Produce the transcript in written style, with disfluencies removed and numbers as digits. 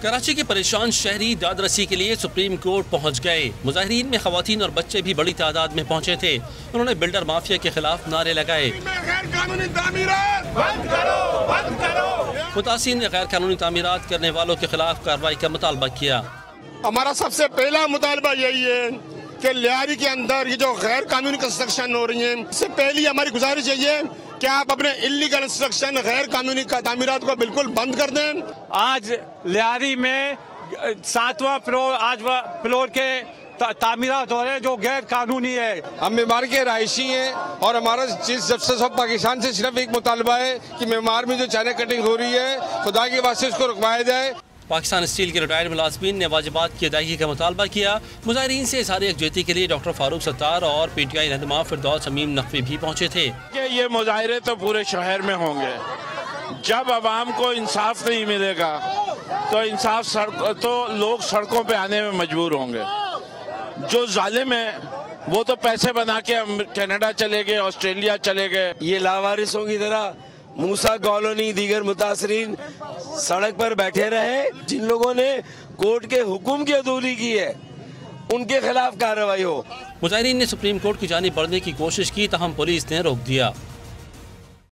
कराची के परेशान शहरी दादरसी के लिए सुप्रीम कोर्ट पहुंच गए। मुजाहिरीन में खवातीन और बच्चे भी बड़ी तादाद में पहुंचे थे। उन्होंने बिल्डर माफिया के खिलाफ नारे लगाए। मुतासिरीन ने गैर कानूनी तामीरात करने वालों के खिलाफ कार्रवाई का मुतालबा किया। हमारा सबसे पहला मुतालबा यही है कि लियारी के अंदर ये जो गैर कानूनी कंस्ट्रक्शन हो रही है, इससे पहली हमारी गुजारिश यही है कि आप अपने इल्लीगल कंस्ट्रक्शन गैर कानूनी तामीरात को बिल्कुल बंद कर दें। आज लियारी में 7वां फ्लोर आज फ्लोर के तामीरात हो रहे हैं जो गैर कानूनी है। हम मेमार के रहायशी हैं और हमारा चीफ जस्टिस ऑफ पाकिस्तान से सिर्फ एक मुतालबा है कि मेमार में जो चाइना कटिंग हो रही है खुदा के वास्ते उसको रुकवाया जाए। पाकिस्तान स्टील के रिटायर्ड मुलाजमीन ने वाजिबात की अदायगी का मुतालबा किया। मुजाहिरीन से इज़हार यकजहती के लिए डॉक्टर फारूक सत्तार और PTI रहनुमा फिरदौस शमीम नकवी भी पहुंचे थे। ये मुजाहिरे तो पूरे शहर में होंगे। जब अवाम को इंसाफ नहीं मिलेगा तो लोग सड़कों पे आने में मजबूर होंगे। जो जालिम है वो तो पैसे बना के कनाडा चले गए, ऑस्ट्रेलिया चले गए। ये लावारिसों की तरह मूसा कॉलोनी दीगर मुतासरीन सड़क पर बैठे रहे। जिन लोगों ने कोर्ट के हुक्म की अदूरी की है उनके खिलाफ कार्रवाई हो। मुजाहिरीन ने सुप्रीम कोर्ट की जानिब बढ़ने की कोशिश की, तहम पुलिस ने रोक दिया।